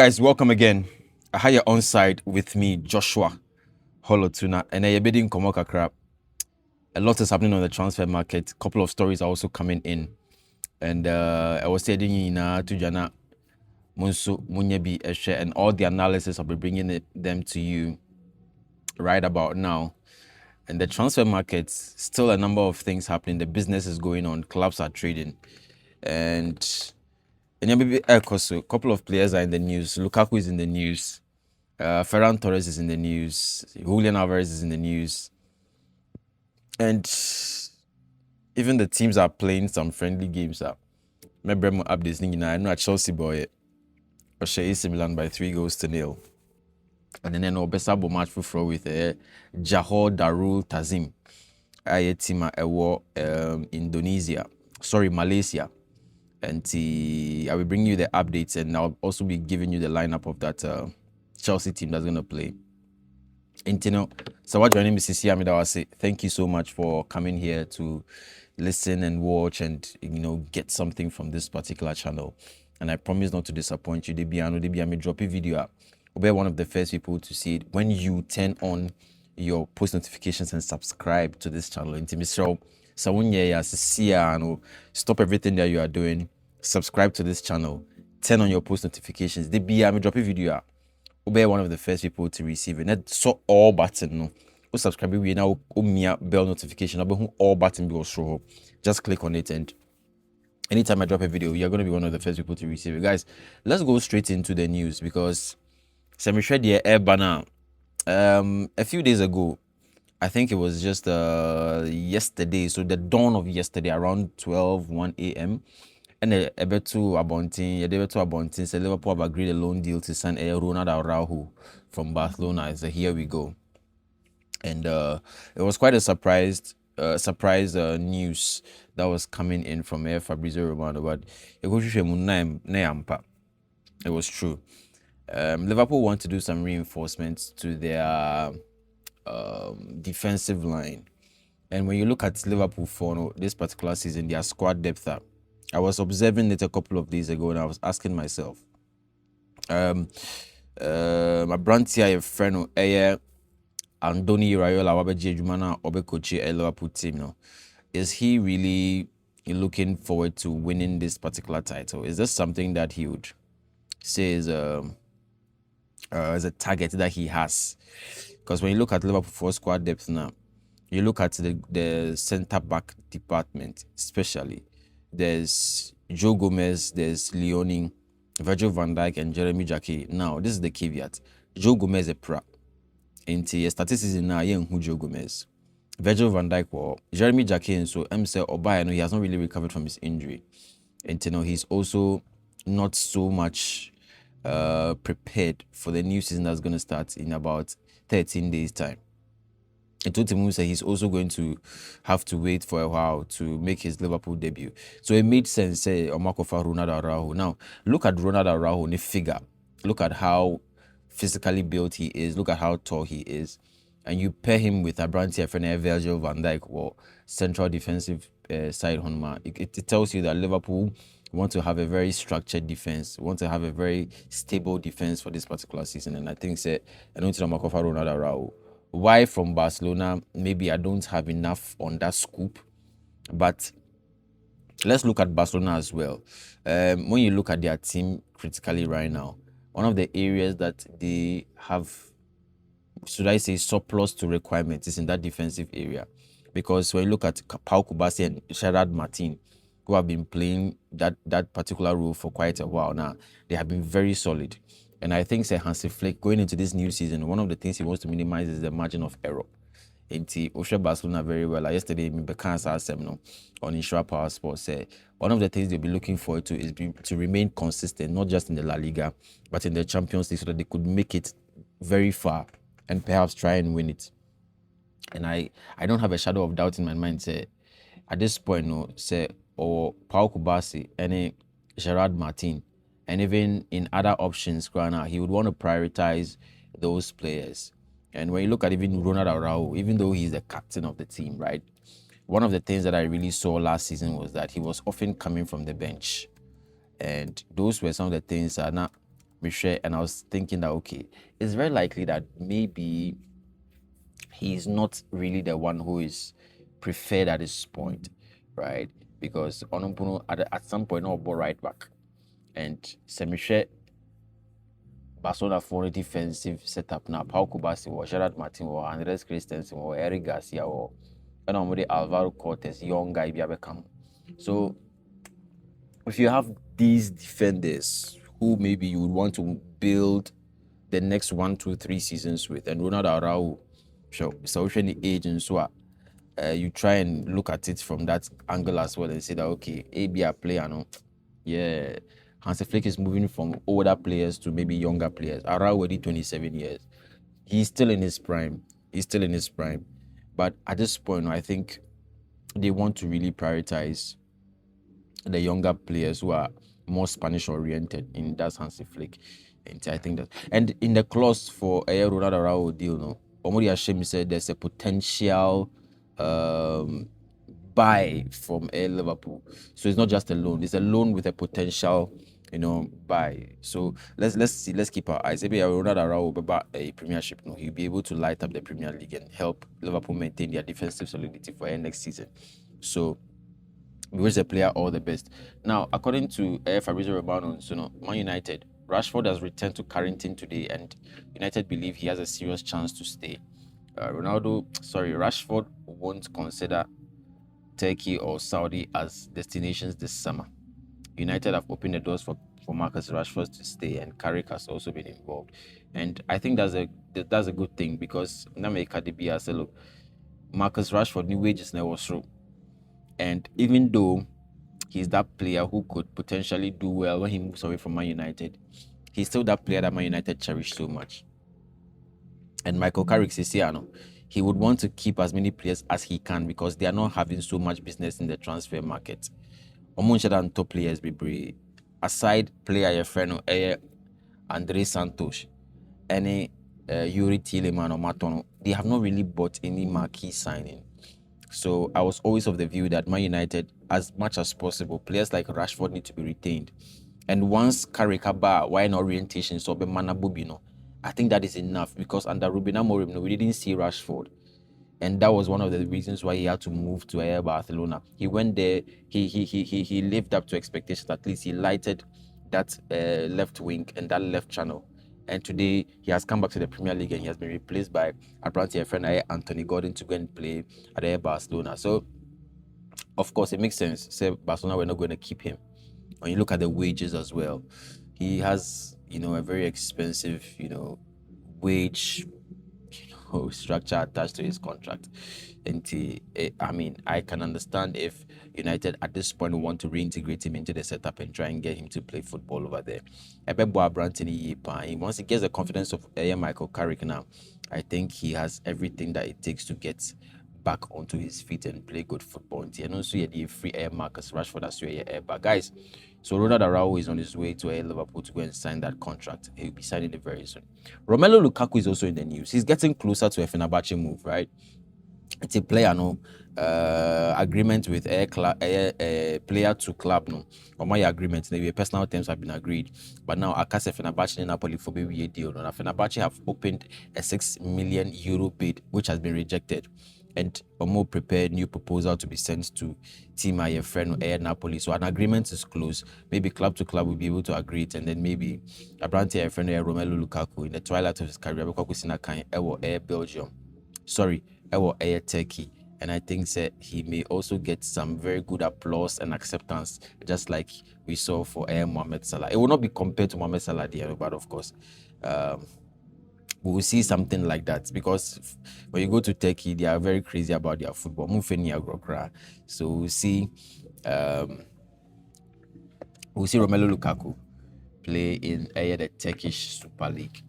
Guys, welcome again. I had you on side with me, Joshua Holotuna, and I bidding Komoka crap. A lot is happening on the transfer market. A couple of stories are also coming in, and I was saying to Jana Munsu Munyebi Eshe, and all the analysis I'll be bringing them to you right about now. And the transfer market, still a number of things happening. The business is going on. Clubs are trading, and maybe a couple of players are in the news. Lukaku is in the news. Ferran Torres is in the news. Julian Alvarez is in the news. And even the teams are playing some friendly games. Remember updates, I know a Chelsea boy, AC Milan by 3-0. And then Obesabo match for with Johor Darul Tazim. I team Indonesia. Sorry, Malaysia. And I will bring you the updates, and I'll also be giving you the lineup of that Chelsea team that's going to play. And so what your name is Sisi Amidawase. Thank you so much for coming here to listen and watch and get something from this particular channel. And I promise not to disappoint you. Debi drop a video. I'll be one of the first people to see it when you turn on your post notifications and subscribe to this channel. Stop everything that you are doing. Subscribe to this channel. Turn on your post notifications. Debi drop a video. Be one of the first people to receive it. Not so all button no. Subscribe we now bell notification. All button will show up. Just click on it, and anytime I drop a video, you're gonna be one of the first people to receive it. Guys, let's go straight into the news because Semi-Shred Air Banner. A few days ago, I think it was just yesterday, so the dawn of yesterday around 1 a.m. And a bit too Abontin, so Liverpool have agreed a loan deal to sign Ronald Araujo from Barcelona. So here we go. And it was quite a surprise news that was coming in from Fabrizio Romano, but it was true. Liverpool want to do some reinforcements to their defensive line. And when you look at Liverpool for this particular season, their squad depth I was observing it a couple of days ago, and I was asking myself, my brand here, a friend, Andoni Raiola, Wabeji Jumana, Obekochi, a Liverpool team. No, is he really looking forward to winning this particular title? Is this something that he would say is a target that he has? Because when you look at Liverpool for squad depth now, you look at the centre back department, especially. There's Joe Gomez, there's Leoning, Virgil van Dijk, and Jeremy Jackie. Now, this is the caveat. Joe Gomez is a pro. Into statistics now, who Joe Gomez. Virgil van Dijk or Jeremy Jackie, and so say Obayano, he has not really recovered from his injury. And he's also not so much prepared for the new season that's going to start in about 13 days' time. And Tottenham said he's also going to have to wait for a while to make his Liverpool debut. So it made sense, say, Omakofa Ronaldo Araujo. Now, look at Ronaldo Araujo in the figure. Look at how physically built he is. Look at how tall he is. And you pair him with Abranti Efene, Virgil van Dijk, or central defensive side. It tells you that Liverpool want to have a very structured defense, want to have a very stable defense for this particular season. And I think, say, I know to Omakofa Ronaldo Araujo. Why from Barcelona? Maybe I don't have enough on that scoop, but let's look at Barcelona as well. When you look at their team critically right now, one of the areas that they have, should I say, surplus to requirements is in that defensive area. Because when you look at Pau Kubasi and Gerard Martin, who have been playing that particular role for quite a while now, they have been very solid. And I think Hansi Flick, going into this new season, one of the things he wants to minimize is the margin of error. And Osha Barcelona very well. Like yesterday, Bekan's asked him on Insura Power Sports said one of the things they'll be looking forward to is to remain consistent, not just in the La Liga, but in the Champions League, so that they could make it very far and perhaps try and win it. And I don't have a shadow of doubt in my mind. Say at this point, or Pau Kubasi and Gerard Martin. And even in other options, he would want to prioritize those players. And when you look at even Ronald Araujo, even though he's the captain of the team, right? One of the things that I really saw last season was that he was often coming from the bench. And those were some of the things that Michelle, and I was thinking that okay, it's very likely that maybe he's not really the one who is preferred at this point, right? Because Onompuno at some point no ball right back, and Semishe Barcelona for a defensive setup now. Pau Kubasi or Gerard Martin or Andres Christensen or Eric Garcia or Alvaro Cortes, young guy become. So if you have these defenders who maybe you would want to build the next 1, 2, 3 seasons with, and Ronald Araujo, sure, so any age and so you try and look at it from that angle as well and say that okay, AB a player, no, yeah, Hansi Flick is moving from older players to maybe younger players. Araujo already 27 years. He's still in his prime. He's still in his prime. But at this point, I think they want to really prioritize the younger players who are more Spanish oriented in that Hansi Flick. And I think that, and in the clause for a Ronaldo Araujo deal, no, Omori Hashemi said there's a potential buy from Liverpool. So it's not just a loan; it's a loan with a potential, buy. So let's see, let's keep our eyes. Maybe Ronaldo Araujo about a Premiership, no, he'll be able to light up the Premier League and help Liverpool maintain their defensive solidity for next season. So we wish the player all the best. Now, according to Fabrizio Romano, Man United, Rashford has returned to Carrington today, and United believe he has a serious chance to stay. Rashford won't consider Turkey or Saudi as destinations this summer. United have opened the doors for Marcus Rashford to stay, and Carrick has also been involved. And I think that's a good thing because Nameka DB said, look, Marcus Rashford new wages never was through. And even though he's that player who could potentially do well when he moves away from Man United, he's still that player that Man United cherish so much. And Michael Carrick says, he would want to keep as many players as he can because they are not having so much business in the transfer market. Omonshada top players be brave. Aside player your friend Andre Santos, any Yuri Tielemans or Matono, they have not really bought any marquee signing. So I was always of the view that Man United, as much as possible, players like Rashford need to be retained. And once Carrick why not orientation so be Manabubino, I think that is enough because under Ruben Amorim, we didn't see Rashford. And that was one of the reasons why he had to move to Barcelona. He went there, he lived up to expectations. At least he lighted that left wing and that left channel. And today he has come back to the Premier League and he has been replaced by a friend Anthony Gordon to go and play at Barcelona. So of course it makes sense. Say Barcelona were not going to keep him. When you look at the wages as well, he has a very expensive wage structure attached to his contract. And I can understand if United at this point want to reintegrate him into the setup and try and get him to play football over there. Once he gets the confidence of Michael Carrick now, I think he has everything that it takes to get back onto his feet and play good football. And also, the free air Marcus Rashford as well. But guys, so Ronald Araujo is on his way to Liverpool to go and sign that contract. He'll be signing it very soon. Romelu Lukaku is also in the news. He's getting closer to a Fenerbahce move, right? It's a player, agreement with a player to club, or my agreement. Maybe personal terms have been agreed, but now Akase Fenerbahce and Napoli for a deal. Now Fenerbahce have opened a €6 million bid, which has been rejected. And Omo prepared new proposal to be sent to team friend Air Napoli. So an agreement is close. Maybe club to club will be able to agree it, and then maybe Abrante friend Romelu Lukaku in the twilight of his career, Air Belgium. Air Turkey. And I think that he may also get some very good applause and acceptance, just like we saw for Air Mohamed Salah. It will not be compared to Mohamed Salah, but of course, we will see something like that because when you go to Turkey, they are very crazy about their football. So we'll see Romelu Lukaku play in the Turkish Super League.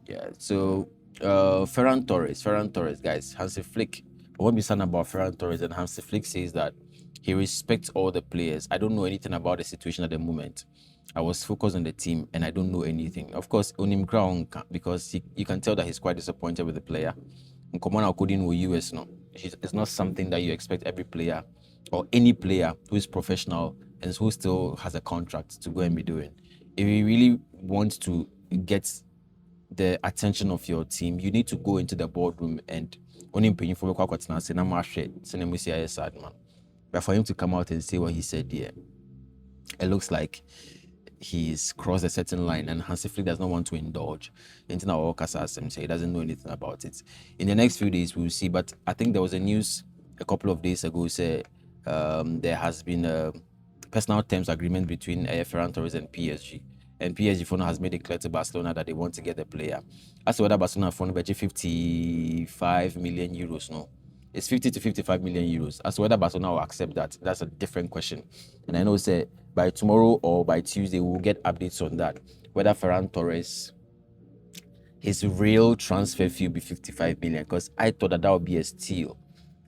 Yeah. So Ferran Torres, guys. Hansi Flick. I won't be saying about Ferran Torres, and Hansi Flick says that he respects all the players. I don't know anything about the situation at the moment. I was focused on the team and I don't know anything. Of course, Onim Crown, because you can tell that he's quite disappointed with the player. It's not something that you expect every player or any player who is professional and who still has a contract to go and be doing. If he really wants to get the attention of your team, you need to go into the boardroom and only paying for sad man. But for him to come out and say what he said here, it looks like he's crossed a certain line, and Hansi Flick does not want to indulge into our workers as him, so he doesn't know anything about it. In the next few days, we'll see. But I think there was a news a couple of days ago say there has been a personal terms agreement between Ferran Torres and PSG. And PSG for now has made it clear to Barcelona that they want to get the player. As to whether Barcelona for now 55 million euros, no. It's 50 to 55 million euros. As to whether Barcelona will accept that, that's a different question. And I know say by tomorrow or by Tuesday, we'll get updates on that. Whether Ferran Torres, his real transfer fee will be 55 million, because I thought that would be a steal.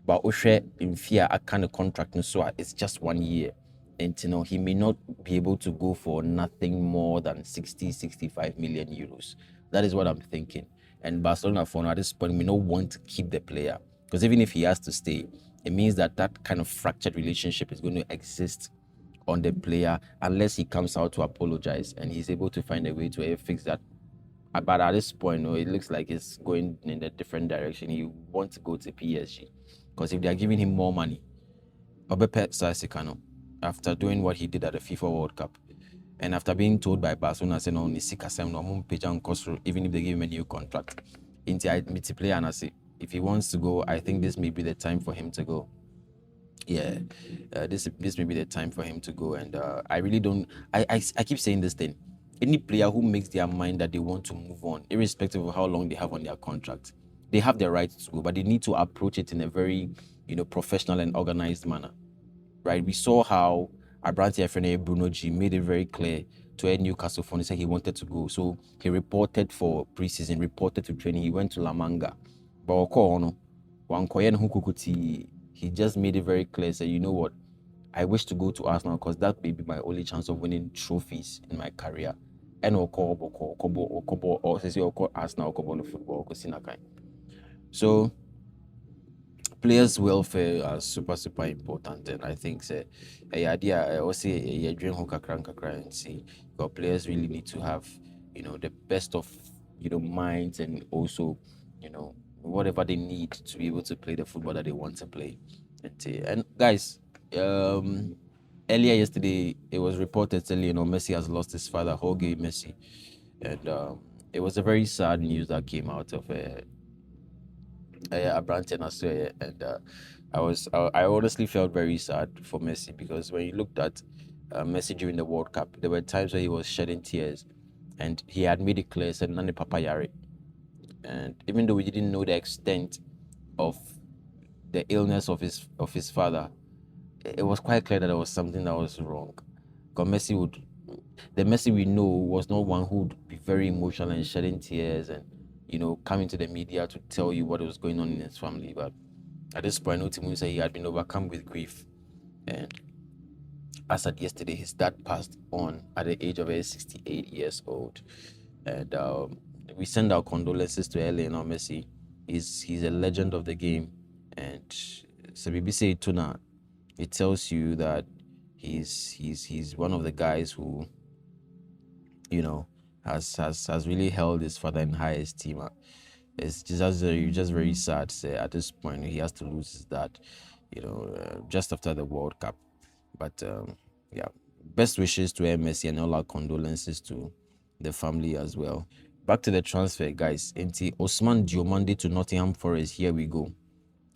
But Oshe in fear, I kind of contract, so it's just 1 year. And he may not be able to go for nothing more than 65 million euros. That is what I'm thinking. And Barcelona, for now, at this point, may not want to keep the player, because even if he has to stay, it means that that kind of fractured relationship is going to exist on the player unless he comes out to apologize and he's able to find a way to fix that. But at this point, it looks like it's going in a different direction. He wants to go to PSG, because if they are giving him more money, Obepe Sasikano, after doing what he did at the FIFA World Cup, and after being told by Barcelona, saying, "No, even if they give him a new contract," player and I say, if he wants to go, I think this may be the time for him to go. Yeah, this may be the time for him to go. And I really don't. I keep saying this thing. Any player who makes their mind that they want to move on, irrespective of how long they have on their contract, they have the right to go, but they need to approach it in a very, professional and organized manner. Right? We saw how Abrante FNA Bruno G made it very clear to a Newcastle phone. He said he wanted to go. So he reported for preseason, reported to training. He went to La Manga. But he just made it very clear. Said, you know what? I wish to go to Arsenal because that may be my only chance of winning trophies in my career. And or Arsenal football. So players' welfare is super important, and I think idea also a dream and see, but players really need to have the best of minds, and also whatever they need to be able to play the football that they want to play. And guys, earlier yesterday it was reported that Messi has lost his father, Jorge Messi, and it was a very sad news that came out of Abrante and Australia, and I honestly felt very sad for Messi, because when you looked at Messi during the World Cup, there were times where he was shedding tears, and he had made it clear, said Nani Papa Yari. And even though we didn't know the extent of the illness of his father, it was quite clear that there was something that was wrong. Because the Messi we know was not one who would be very emotional and shedding tears and coming to the media to tell you what was going on in his family. But at this point, Otimu said he had been overcome with grief. And as at yesterday, his dad passed on at the age of 68 years old. And we send our condolences to Lionel Messi. He's a legend of the game. And so BBC Tuna, it tells you that he's one of the guys who, has really held his father in high esteem. It's just very sad. Say at this point he has to lose his dad, just after the World Cup. But yeah, best wishes to Messi and all our condolences to the family as well. Back to the transfer, guys. Osman Diomande to Nottingham Forest. Here we go.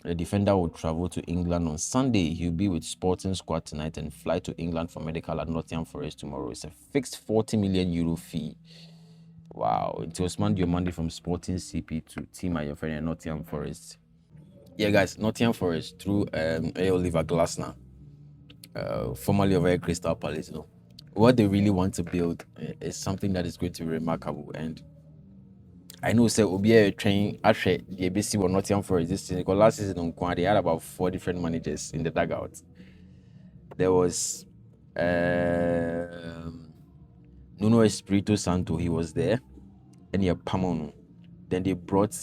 The defender will travel to England on Sunday. He'll be with Sporting squad tonight and fly to England for medical at Nottingham Forest tomorrow. It's a fixed 40 million euro fee. Wow. Osman Diomande from Sporting CP to team at your friend at Nottingham Forest. Yeah, guys, Nottingham Forest through Oliver Glasner, formerly of Crystal Palace. What they really want to build is something that is going to be remarkable. And I know say Obi train actually the ABC were Nottingham Forest this season, because last season they had about 4 different managers in the dugout. There was Nuno Espirito Santo, he was there, and Pamono. Then they brought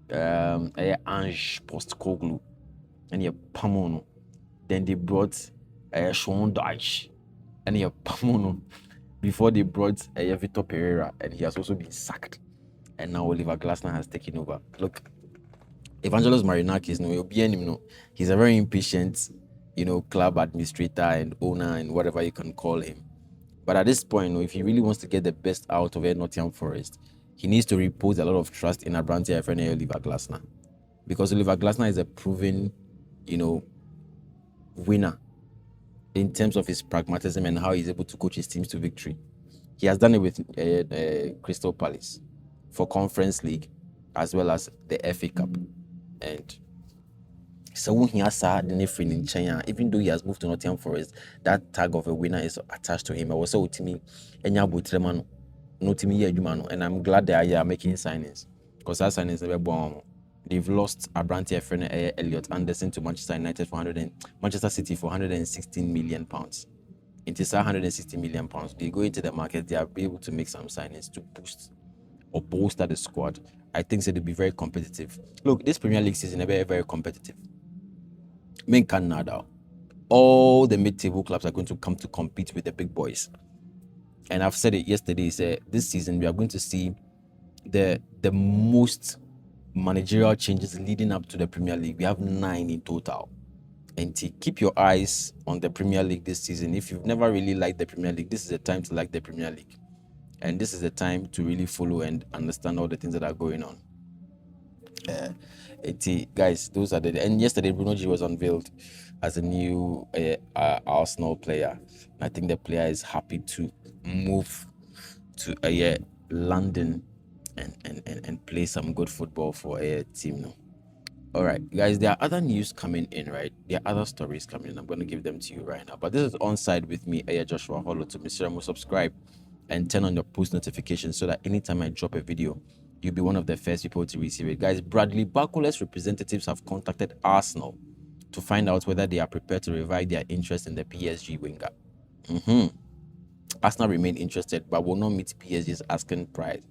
Ange Postecoglou, and Pamono. Then they brought Sean Dyche, and Pamono. before they brought Vitor Pereira, and he has also been sacked. And now Oliver Glasner has taken over. Look, Evangelos Marinakis, he's a very impatient, club administrator and owner and whatever you can call him. But at this point, if he really wants to get the best out of Nottingham Forest, he needs to repose a lot of trust in Abrante Efrene Oliver Glasner. Because Oliver Glasner is a proven, winner in terms of his pragmatism and how he's able to coach his teams to victory. He has done it with Crystal Palace for Conference League as well as the FA Cup. And so when he has in China, even though he has moved to Nottingham Forest, that tag of a winner is attached to him. I was so to me, and I'm glad they are making signings because that signings are bomb. They've lost Abrante Efrene Elliot Anderson to Manchester United for Manchester City for 116 million pounds. It is 160 million pounds. They go into the market, they are able to make some signings to boost or bolster the squad. I think so they'll be very competitive. Look, this Premier League season is very, very competitive. Men can nada. All the mid-table clubs are going to come to compete with the big boys. And I've said it yesterday, this season we are going to see the most managerial changes leading up to the Premier League. We have 9 in total. And to keep your eyes on the Premier League this season. If you've never really liked the Premier League, this is the time to like the Premier League. And this is the time to really follow and understand all the things that are going on. Guys, those are and yesterday Bruno G was unveiled as a new Arsenal player. And I think the player is happy to move to London and play some good football for a team now. All right, guys, there are other news coming in, right? There are other stories coming in. I'm going to give them to you right now. But this is Onside with me, Joshua Hollow. To Mr. Ramo, subscribe and turn on your post notifications so that anytime I drop a video, you'll be one of the first people to receive it. Guys, Bradley Barcolla's representatives have contacted Arsenal to find out whether they are prepared to revive their interest in the PSG winger. Arsenal remain interested but will not meet PSG's asking price,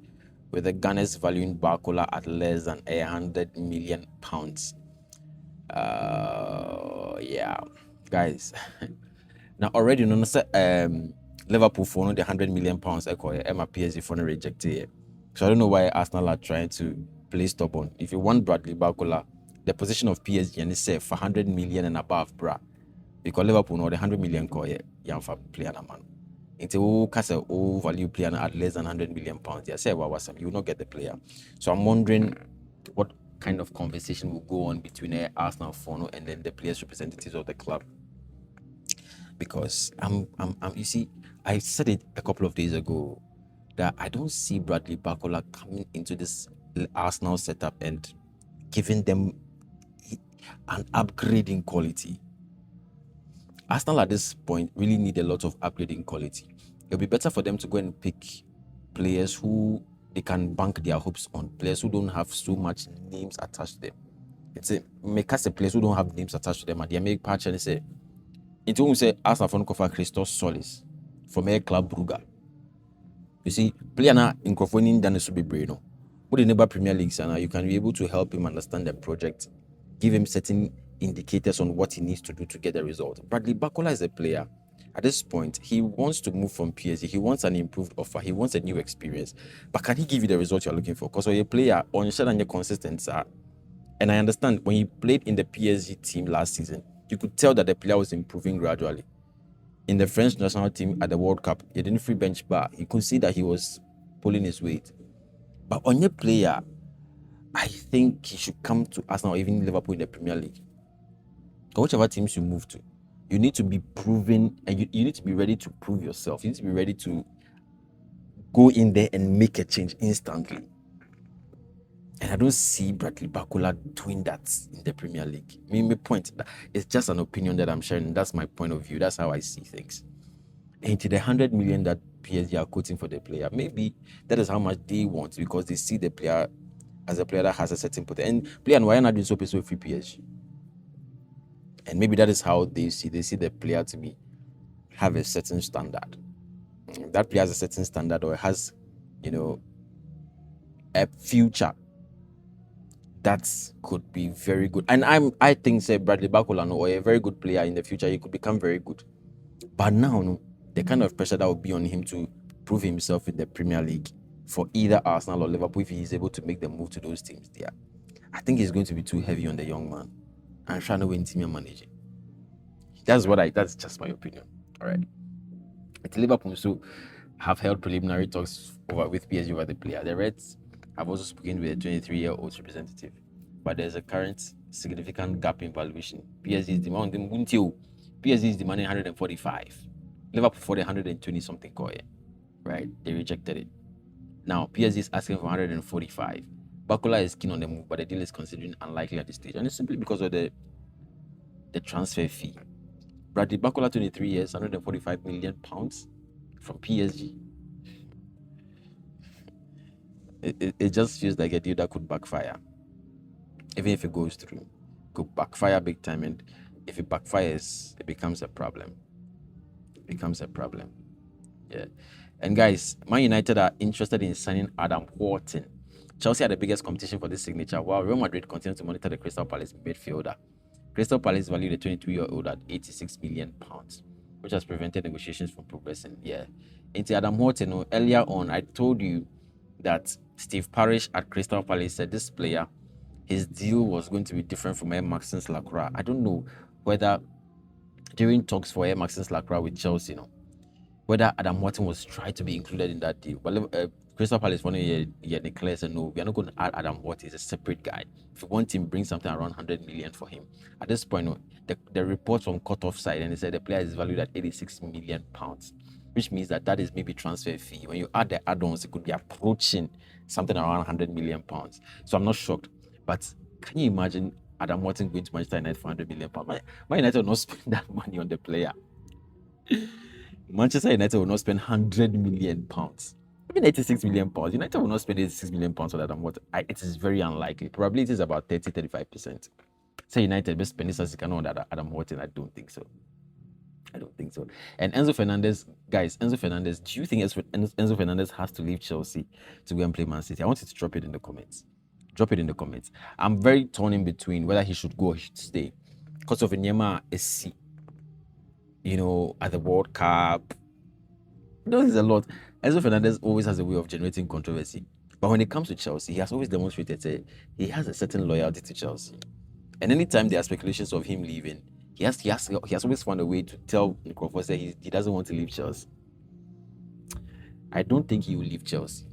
with the Gunners valuing Barcola at less than £100 million. Yeah, guys. Now already, Liverpool for the £100 million Emma PSG for rejected. So I don't know why Arsenal are trying to play stubborn. If you want Bradley Barcola, the position of PSG and it's for 100 million and above, bruh. Because Liverpool know the 100 million for player man. It's a value player at less than £100 million. They say, you will not get the player. So I'm wondering what kind of conversation will go on between Arsenal Fono and then the players' representatives of the club. Because you see, I said it a couple of days ago that I don't see Bradley Barcola coming into this Arsenal setup and giving them an upgrade in quality. Arsenal at this point really need a lot of upgrading quality. It'll be better for them to go and pick players who they can bank their hopes on, players who don't have so much names attached to them. It's make us a players who don't have names attached to them, and they make patch and say, it won't say Arsenal for Christos Solis from a club Brugge. You see, player na in Crofoni than it should be brain. But in the Premier League, you can be able to help him understand the project, give him certain indicators on what he needs to do to get the result. Bradley Barcola is a player. At this point, he wants to move from PSG. He wants an improved offer. He wants a new experience. But can he give you the result you're looking for? Because when you're a player, on your and you're consistent, and I understand when he played in the PSG team last season, you could tell that the player was improving gradually. In the French national team at the World Cup, he didn't free bench bar. You could see that he was pulling his weight. But on your player, I think he should come to Arsenal or even Liverpool in the Premier League. Or whichever teams you move to, you need to be proven and you need to be ready to prove yourself. You need to be ready to go in there and make a change instantly. And I don't see Bradley Barcola doing that in the Premier League. My point, it's just an opinion that I'm sharing. That's my point of view. That's how I see things. And to the 100 million that PSG are quoting for the player, maybe that is how much they want because they see the player as a player that has a certain potential. And player, why not doing so free PSG? And maybe that is how they see the player to be have a certain standard. That player has a certain standard or has, a future that could be very good. And I think say Bradley Barcola or a very good player in the future, he could become very good. But now, the kind of pressure that will be on him to prove himself in the Premier League for either Arsenal or Liverpool if he is able to make the move to those teams there. I think he's going to be too heavy on the young man and trying to win team and managing. That's just my opinion. All right. At Liverpool, so have held preliminary talks with PSG over the player. The Reds have also spoken with a 23-year-old representative, but there's a current significant gap in valuation. PSG is demanding PSG is demanding 145. Liverpool for the 120 something right? They rejected it. Now PSG is asking for 145. Bakula is keen on the move, but the deal is considered unlikely at this stage, and it's simply because of the transfer fee. Bradley Bakula, 23 years, 145 million pounds from PSG. It just feels like a deal that could backfire. Even if it goes through, it could backfire big time, and if it backfires, it becomes a problem. Yeah. And guys, Man United are interested in signing Adam Wharton. Chelsea are the biggest competition for this signature, while Real Madrid continues to monitor the Crystal Palace midfielder. Crystal Palace valued the 22-year-old at £86 million, which has prevented negotiations from progressing. Yeah. Into Adam Wharton, earlier on, I told you that Steve Parish at Crystal Palace said this player, his deal was going to be different from Maxence Lacroix. I don't know whether during talks for Maxence Lacroix with Chelsea, whether Adam Wharton was trying to be included in that deal. But Crystal Palace one year declared said no, we are not going to add Adam Wharton. He's a separate guy. If you want him, bring something around 100 million for him. At this point, the reports from cut-off side, and they said the player is valued at 86 million pounds, which means that is maybe transfer fee. When you add the add-ons, it could be approaching something around 100 million pounds. So I'm not shocked. But can you imagine Adam Wharton going to Manchester United for 100 million pounds? Man United will not spend that money on the player. Manchester United will not spend 100 million pounds. Even 86 million pounds. United will not spend 86 million pounds for that. It is very unlikely. Probability is about 30-35%. Say United best spend this as you can on that Adam Wharton. I don't think so. And Enzo Fernandez, guys, do you think Enzo Fernandez has to leave Chelsea to go and play Man City? I want you to drop it in the comments. I'm very torn in between whether he should go or he should stay. Because of Nyema SC, at the World Cup. There's a lot. Enzo Fernandez always has a way of generating controversy. But when it comes to Chelsea, he has always demonstrated he has a certain loyalty to Chelsea. And anytime there are speculations of him leaving, he has always found a way to tell Crawford that he doesn't want to leave Chelsea. I don't think he will leave Chelsea.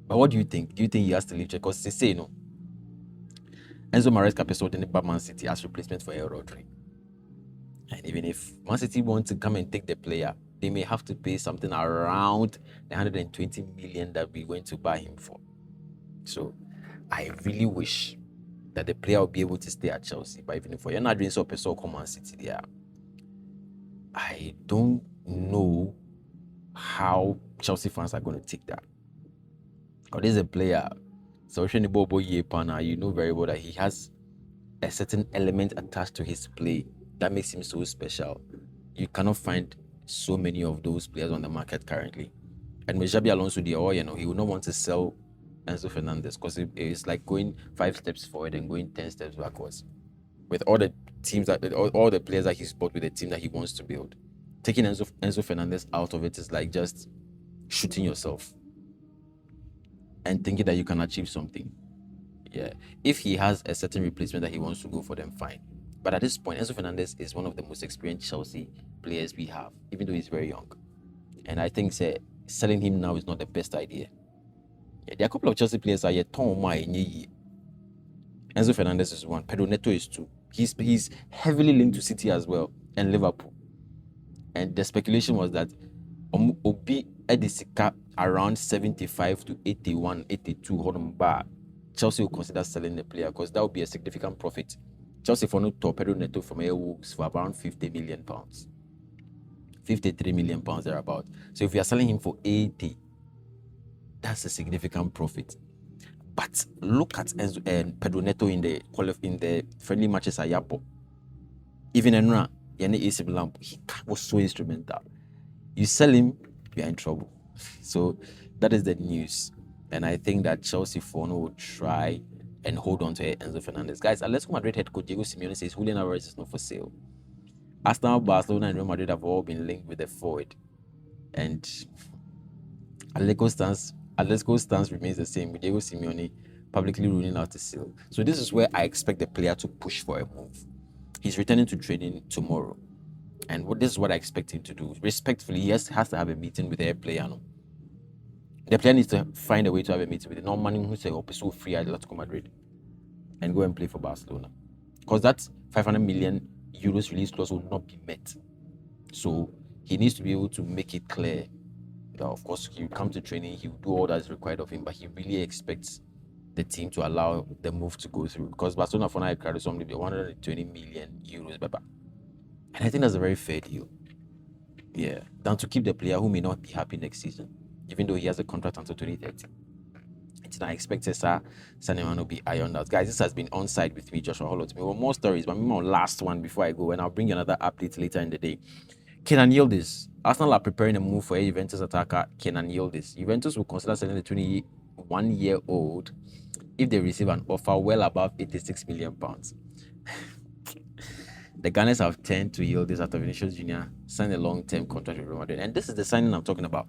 But what do you think? Do you think he has to leave Chelsea? Because they say, Enzo Maresca sold in Man City as replacement for El Rodri. And even if Man City want to come and take the player, they may have to pay something around the 120 million that we went to buy him for. So I really wish that the player will be able to stay at Chelsea. But even if you're not doing so, person come Man City there, I don't know how Chelsea fans are going to take that. Because there's a player, so Bobo Yepana, you know very well that he has a certain element attached to his play that makes him so special. You cannot find so many of those players on the market currently. And with Xabi Alonso, he would not want to sell Enzo Fernandez because it's like going 5 steps forward and going 10 steps backwards. With all the teams all the players that he's bought with the team that he wants to build, taking Enzo Fernandez out of it is like just shooting yourself and thinking that you can achieve something. Yeah, if he has a certain replacement that he wants to go for, them fine. But at this point, Enzo Fernandez is one of the most experienced Chelsea players we have, even though he's very young. And I think selling him now is not the best idea. Yeah, there are a couple of Chelsea players that are Enzo Fernandez is one. Pedro Neto is 2. He's heavily linked to City as well and Liverpool. And the speculation was that Obi Edisika around 75 to 81, 82 Chelsea will consider selling the player because that would be a significant profit. Chelsea for Pedro Neto from Wolves for around 50 million pounds. 53 million pounds thereabout. So if you are selling him for 80, that's a significant profit. But look at Pedro Neto in the friendly matches at Yapo. Even Enra, AC Milan, he was so instrumental. You sell him, you're in trouble. So that is the news. And I think that Chelsea will try and hold on to Enzo Fernandez. Guys, Atletico Madrid head coach Diego Simeone says Julian Alvarez is not for sale. Arsenal, Barcelona, and Real Madrid have all been linked with the forward. And Atletico stance remains the same, with Diego Simeone publicly ruling out the sale. So this is where I expect the player to push for a move. He's returning to training tomorrow. And this is what I expect him to do. Respectfully, he has to have a meeting with their player. No? The player needs to find a way to have a meeting with the non-money who say, oh, so free at Atletico Madrid and go and play for Barcelona. Because that 500 million euros release clause will not be met. So he needs to be able to make it clear that, of course, he will come to training, he will do all that is required of him, but he really expects the team to allow the move to go through. Because Barcelona for now carry something like 120 million euros, and I think that's a very fair deal. Yeah, than to keep the player who may not be happy next season, even though he has a contract until 2030. It's not expected, sir. Saneman will be ironed out. Guys, this has been On Side with me, Joshua Holloway. Well, more stories, but maybe my last one before I go, and I'll bring you another update later in the day. Kenan Yildiz. Arsenal are preparing a move for a Juventus attacker, Kenan Yildiz. Juventus will consider selling the 21-year-old if they receive an offer well above £86 million. The Gunners have turned to Yildiz after Vinicius Jr. signed a long-term contract with Real Madrid. And this is the signing I'm talking about.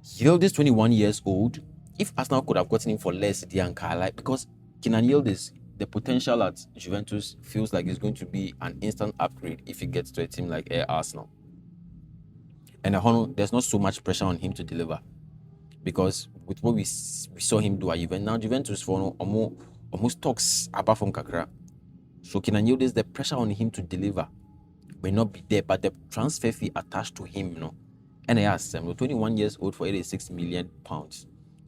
Yildiz, 21 years old. If Arsenal could have gotten him for less, because Kenan Yildiz, the potential at Juventus feels like it's going to be an instant upgrade if he gets to a team like Arsenal. And there's not so much pressure on him to deliver, because with what we saw him do at Juventus, now Juventus for almost talks apart from Kakra. So Kenan Yildiz, the pressure on him to deliver may not be there, but the transfer fee attached to him, and I asked him, 21 years old for £86 million.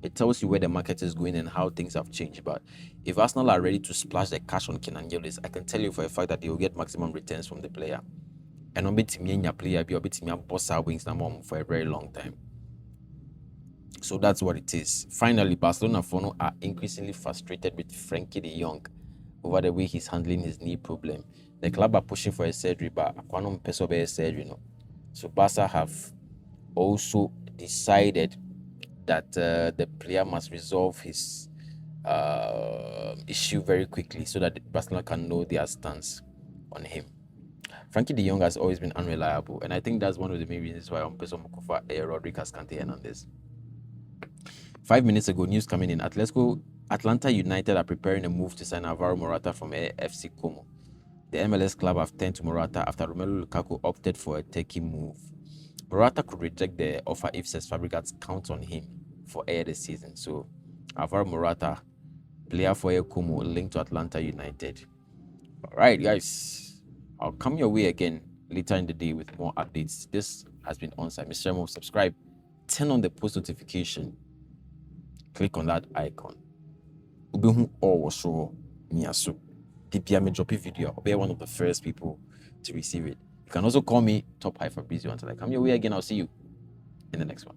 It tells you where the market is going and how things have changed. But if Arsenal are ready to splash the cash on Kenan Yildiz, I can tell you for a fact that they will get maximum returns from the player. And player boss our wings for a very long time. So that's what it is. Finally, Barcelona are increasingly frustrated with Frenkie de Jong over the way he's handling his knee problem. The club are pushing for a surgery, but Aquanum Peso surgery, So Barca have also decided that the player must resolve his issue very quickly so that Barcelona can know their stance on him. Frenkie de Jong has always been unreliable, and I think that's one of the main reasons why Peso Mokofa Rodriguez Kante Hernandez. 5 minutes ago, news coming in. Atlanta United are preparing a move to sign Alvaro Morata from FC Como. The MLS club have turned to Morata after Romelu Lukaku opted for a Turkey move. Morata could reject the offer if Cesc Fabregas counts on him for this season. So, Alvaro Morata, player for Como, linked to Atlanta United. All right, guys. I'll come your way again later in the day with more updates. This has been On Side. Mr. Mo, subscribe. Turn on the post notification. Click on that icon. Ubehu all show Miyasu. PPM drop a video. I'll be one of the first people to receive it. You can also call me Top High Fabrizio until I come your way again. I'll see you in the next one.